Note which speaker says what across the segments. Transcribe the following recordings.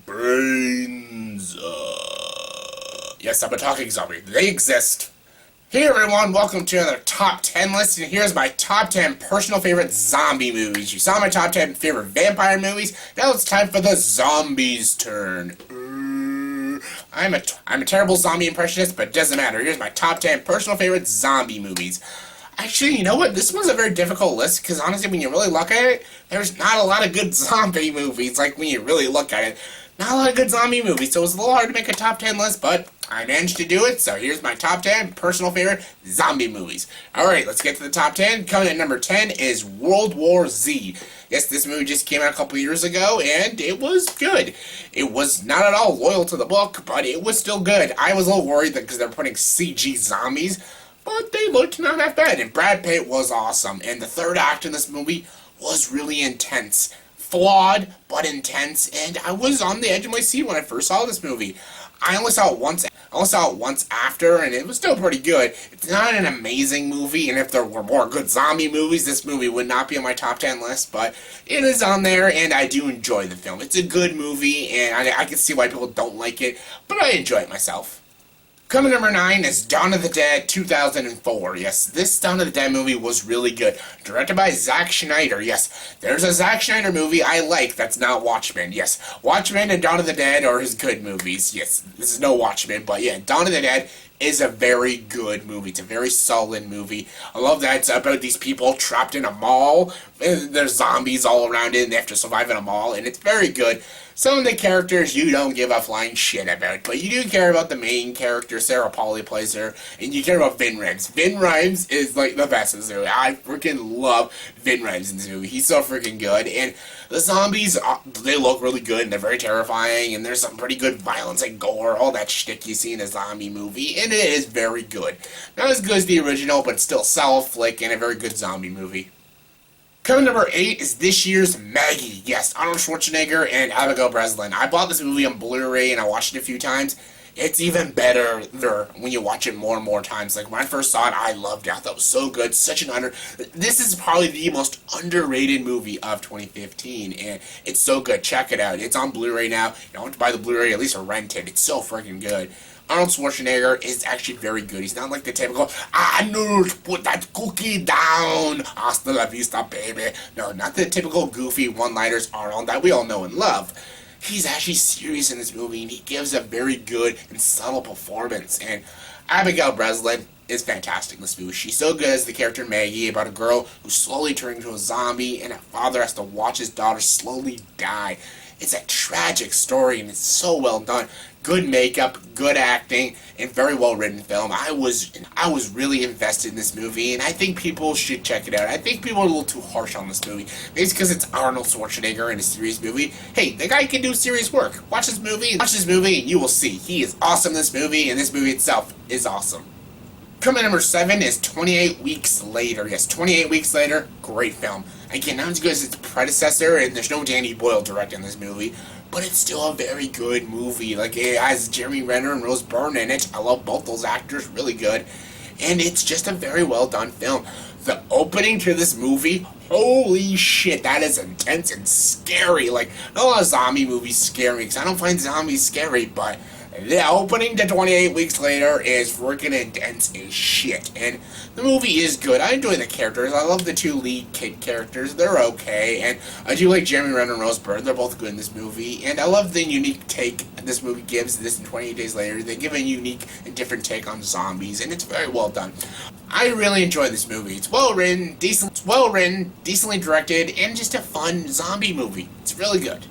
Speaker 1: Brains. Yes, I'm a talking zombie. They exist. Hey everyone, welcome to another top 10 list, and here's my top 10 personal favorite zombie movies. You saw my top 10 favorite vampire movies, now it's time for the zombies' turn. I'm a terrible zombie impressionist, but it doesn't matter. Here's my top 10 personal favorite zombie movies. Actually, you know what? This was a very difficult list, because honestly, when you really look at it, there's not a lot of good zombie movies, like when you really look at it. Not a lot of good zombie movies, so it was a little hard to make a top 10 list, but I managed to do it, so here's my top 10 personal favorite zombie movies. Alright, let's get to the top 10. Coming at number 10 is World War Z. Yes, this movie just came out a couple years ago, and it was good. It was not at all loyal to the book, but it was still good. I was a little worried because they're putting CG zombies, but they looked not that bad, and Brad Pitt was awesome, and the third act in this movie was really intense. Flawed, but intense, and I was on the edge of my seat when I first saw this movie. I only saw it once after, and it was still pretty good. It's not an amazing movie, and if there were more good zombie movies, this movie would not be on my top 10 list, but it is on there, and I do enjoy the film. It's a good movie, and I can see why people don't like it, but I enjoy it myself. Coming number 9 is Dawn of the Dead 2004. Yes, this Dawn of the Dead movie was really good. Directed by Zack Snyder. Yes, there's a Zack Snyder movie I like that's not Watchmen. Yes, Watchmen and Dawn of the Dead are his good movies. Yes, this is no Watchmen, but yeah, Dawn of the Dead is a very good movie. It's a very solid movie. I love that it's about these people trapped in a mall. There's zombies all around it, and they have to survive in a mall, and it's very good. Some of the characters you don't give a flying shit about, but you do care about the main character. Sarah Polley plays her, and you care about Vin Rhames. Vin Rhames is like the best in this movie. I freaking love Vin Rhames in this movie. He's so freaking good, and the zombies, they look really good, and they're very terrifying, and there's some pretty good violence and gore, all that shtick you see in a zombie movie, and it is very good. Not as good as the original, but still solid flick and a very good zombie movie. Coming number 8 is this year's Maggie. Yes, Arnold Schwarzenegger and Abigail Breslin. I bought this movie on Blu-ray and I watched it a few times. It's even better when you watch it more and more times. Like when I first saw it, I loved it. I thought it was so good. This is probably the most underrated movie of 2015, and it's so good. Check it out. It's on Blu-ray now. You don't have to buy the Blu-ray, at least rent it. It's so freaking good. Arnold Schwarzenegger is actually very good. He's not like the typical, Arnold, put that cookie down, hasta la vista, baby. No, not the typical goofy one-liners Arnold that we all know and love. He's actually serious in this movie, and he gives a very good and subtle performance. And Abigail Breslin is fantastic in this movie. She's so good as the character Maggie, about a girl who slowly turns into a zombie, and a father has to watch his daughter slowly die. It's a tragic story, and it's so well done. Good makeup, good acting, and very well written film. I was really invested in this movie, and I think people should check it out. I think people are a little too harsh on this movie. Maybe it's because it's Arnold Schwarzenegger in a serious movie. Hey, the guy can do serious work. Watch this movie, and you will see. He is awesome in this movie, and this movie itself is awesome. Coming at number 7 is 28 Weeks Later. Yes, 28 Weeks Later, great film. Again, not as good as its predecessor, and there's no Danny Boyle directing this movie, but it's still a very good movie. Like, it has Jeremy Renner and Rose Byrne in it. I love both those actors, really good. And it's just a very well done film. The opening to this movie, holy shit, that is intense and scary. Like, a lot of zombie movies scare me, because I don't find zombies scary, but the opening to 28 Weeks Later is freaking intense as shit, and the movie is good. I enjoy the characters. I love the two lead kid characters. They're okay, and I do like Jeremy Renner and Rose Byrne. They're both good in this movie, and I love the unique take this movie gives. This in 28 Days Later, they give a unique and different take on zombies, and it's very well done. I really enjoy this movie. It's well written, decently directed, and just a fun zombie movie. It's really good.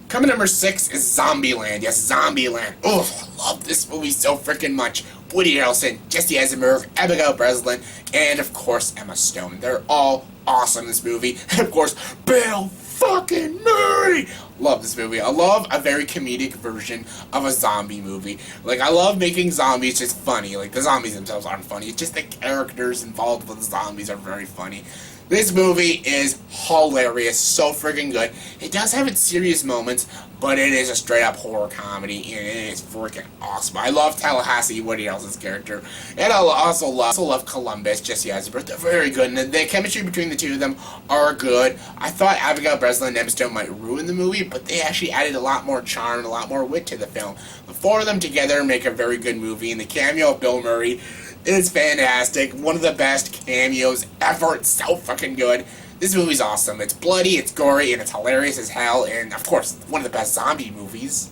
Speaker 1: Coming number 6 is Zombieland. Yes, Zombieland. Oh, I love this movie so freaking much. Woody Harrelson, Jesse Eisenberg, Abigail Breslin, and of course Emma Stone. They're all awesome in this movie. And of course, Bill fucking Murray. Love this movie. I love a very comedic version of a zombie movie. Like, I love making zombies just funny. Like, the zombies themselves aren't funny. It's just the characters involved with the zombies are very funny. This movie is hilarious, so freaking good. It does have its serious moments, but it is a straight up horror comedy, and it is freaking awesome. I love Tallahassee, Woody Allen's character, and I also love Columbus, Jesse Eisenberg. They're very good, and the chemistry between the two of them are good. I thought Abigail Breslin and Emma Stone might ruin the movie, but they actually added a lot more charm and a lot more wit to the film. The four of them together make a very good movie, and the cameo of Bill Murray is fantastic. One of the best cameos ever. It's so fucking good. This movie's awesome. It's bloody, it's gory, and it's hilarious as hell, and of course, one of the best zombie movies.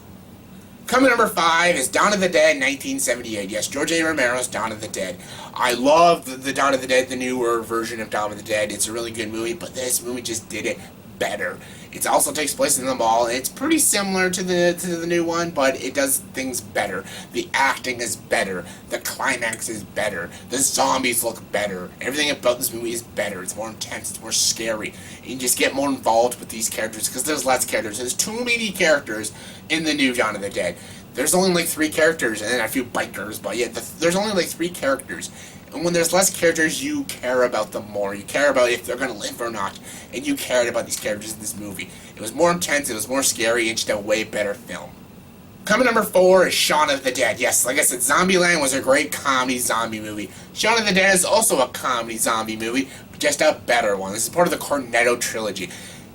Speaker 1: Coming number 5 is Dawn of the Dead 1978. Yes, George A. Romero's Dawn of the Dead. I love the Dawn of the Dead, the newer version of Dawn of the Dead. It's a really good movie, but this movie just did it better. It also takes place in the mall. It's pretty similar to the new one, but it does things better. The acting is better. The climax is better. The zombies look better. Everything about this movie is better. It's more intense. It's more scary. You just get more involved with these characters because there's less characters. There's too many characters in the new Dawn of the Dead. There's only like 3 characters and then a few bikers, but yeah, there's only like 3 characters. And when there's less characters, you care about them more. You care about if they're going to live or not. And you cared about these characters in this movie. It was more intense, it was more scary, and just a way better film. Coming number 4 is Shaun of the Dead. Yes, like I said, Zombieland was a great comedy zombie movie. Shaun of the Dead is also a comedy zombie movie, but just a better one. This is part of the Cornetto trilogy.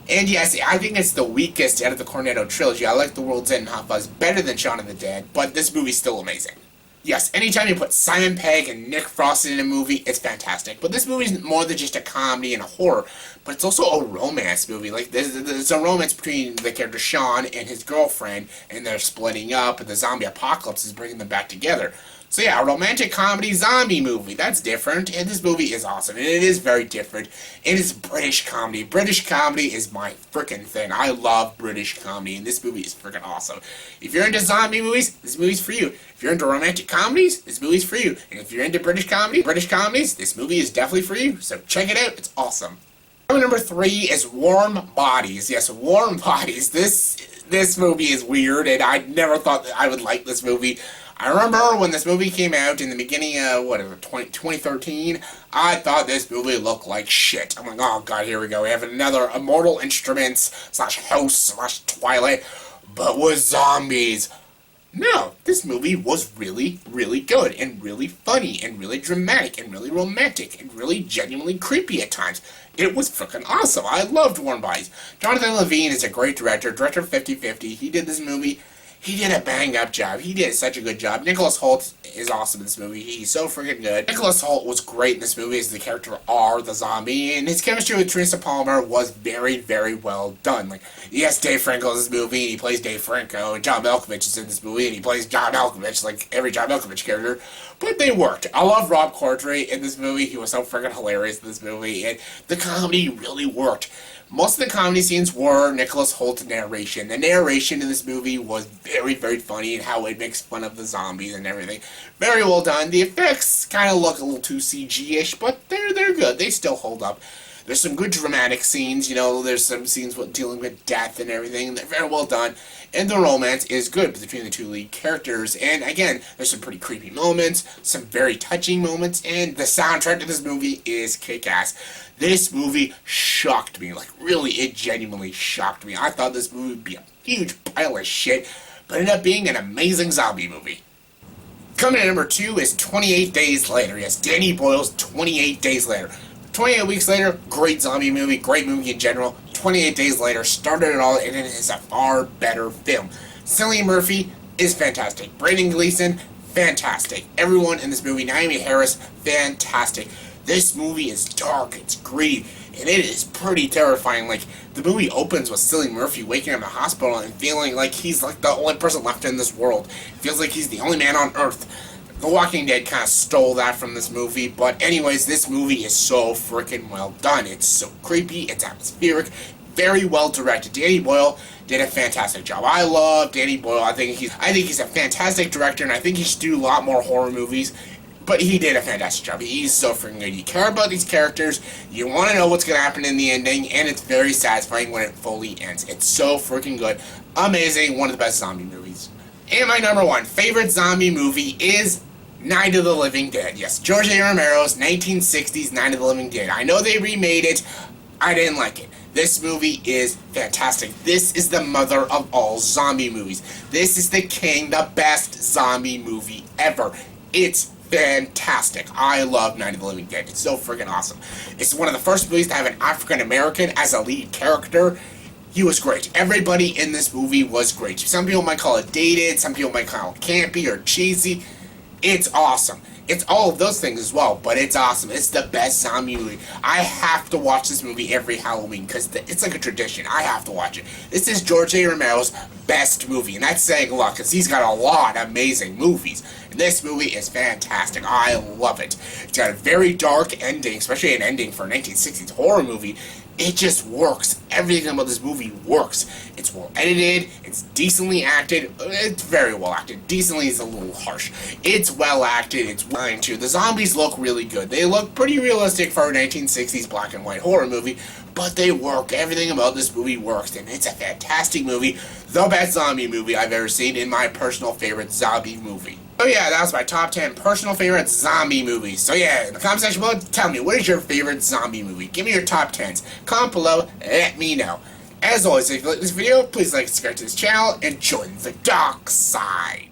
Speaker 1: And yes, I think it's the weakest out of the Cornetto trilogy. I like The World's End and Hot Fuzz better than Shaun of the Dead, but this movie's still amazing. Yes, anytime you put Simon Pegg and Nick Frost in a movie, it's fantastic. But this movie's more than just a comedy and a horror, but it's also a romance movie. Like, there's a romance between the character Shaun and his girlfriend, and they're splitting up, and the zombie apocalypse is bringing them back together. So yeah, a romantic comedy zombie movie. That's different, and this movie is awesome, and it is very different. It is British comedy. British comedy is my frickin' thing. I love British comedy, and this movie is frickin' awesome. If you're into zombie movies, this movie's for you. If you're into romantic comedies, this movie's for you. And if you're into British comedies, this movie is definitely for you. So check it out. It's awesome. Number 3 is Warm Bodies. Yes, Warm Bodies. This movie is weird, and I never thought that I would like this movie. I remember when this movie came out in the beginning of, 2013, I thought this movie looked like shit. I'm like, oh god, here we go. We have another Immortal Instruments / House / Twilight, but with zombies. No, this movie was really, really good, and really funny, and really dramatic, and really romantic, and really genuinely creepy at times. It was freaking awesome. I loved Warm Bodies. Jonathan Levine is a great director of 50/50. He did this movie. He did a bang-up job. He did such a good job. Nicholas Hoult is awesome in this movie. He's so freaking good. Nicholas Hoult was great in this movie as the character R, the zombie, and his chemistry with Teresa Palmer was very, very well done. Like, yes, Dave Franco is in this movie, and he plays Dave Franco, and John Malkovich is in this movie, and he plays John Malkovich, like every John Malkovich character. But they worked. I love Rob Corddry in this movie. He was so freaking hilarious in this movie, and the comedy really worked. Most of the comedy scenes were Nicholas Hoult's narration. The narration in this movie was very, very funny and how it makes fun of the zombies and everything. Very well done. The effects kind of look a little too CG-ish, but they're good. They still hold up. There's some good dramatic scenes, there's some scenes with dealing with death and everything. They're very well done. And the romance is good between the 2 lead characters. And again, there's some pretty creepy moments, some very touching moments, and the soundtrack to this movie is kick-ass. This movie shocked me. Like, really, it genuinely shocked me. I thought this movie would be a huge pile of shit, but ended up being an amazing zombie movie. Coming in number 2 is 28 Days Later. Yes, Danny Boyle's 28 Days Later. 28 weeks later, great zombie movie, great movie in general. 28 Days Later started it all, and it is a far better film. Cillian Murphy is fantastic. Brendan Gleeson, fantastic. Everyone in this movie, Naomi Harris, fantastic. This movie is dark, it's gritty, and it is pretty terrifying. Like, the movie opens with Cillian Murphy waking up in the hospital and feeling like he's like the only person left in this world. It feels like he's the only man on Earth. The Walking Dead kind of stole that from this movie, but anyways, this movie is so freaking well done. It's so creepy, it's atmospheric, very well directed. Danny Boyle did a fantastic job. I love Danny Boyle. I think he's a fantastic director, and I think he should do a lot more horror movies. But he did a fantastic job. He's so freaking good. You care about these characters, you want to know what's going to happen in the ending, and it's very satisfying when it fully ends. It's so freaking good. Amazing. One of the best zombie movies. And my number 1 favorite zombie movie is Night of the Living Dead. Yes, George A. Romero's 1960s Night of the Living Dead. I know they remade it. I didn't like it. This movie is fantastic. This is the mother of all zombie movies. This is the king, the best zombie movie ever. It's fantastic. I love Night of the Living Dead. It's so freaking awesome. It's one of the first movies to have an African American as a lead character. He was great. Everybody in this movie was great. Some people might call it dated, some people might call it campy or cheesy. It's awesome. It's all of those things as well, but it's awesome. It's the best zombie movie. I have to watch this movie every Halloween because it's like a tradition. I have to watch it. This is George A. Romero's best movie, and that's saying a lot because he's got a lot of amazing movies. And this movie is fantastic. I love it. It's got a very dark ending, especially an ending for a 1960s horror movie. It just works. Everything about this movie works. It's well edited. It's decently acted. It's very well acted. Decently is a little harsh. It's well acted. It's well too. The zombies look really good. They look pretty realistic for a 1960s black and white horror movie, but they work. Everything about this movie works, and it's a fantastic movie. The best zombie movie I've ever seen, in my personal favorite zombie movie. So yeah, that was my top 10 personal favorite zombie movies. So yeah, in the comment section below, tell me, what is your favorite zombie movie? Give me your top 10s. Comment below, let me know. As always, if you like this video, please like and subscribe to this channel, and join the dark side.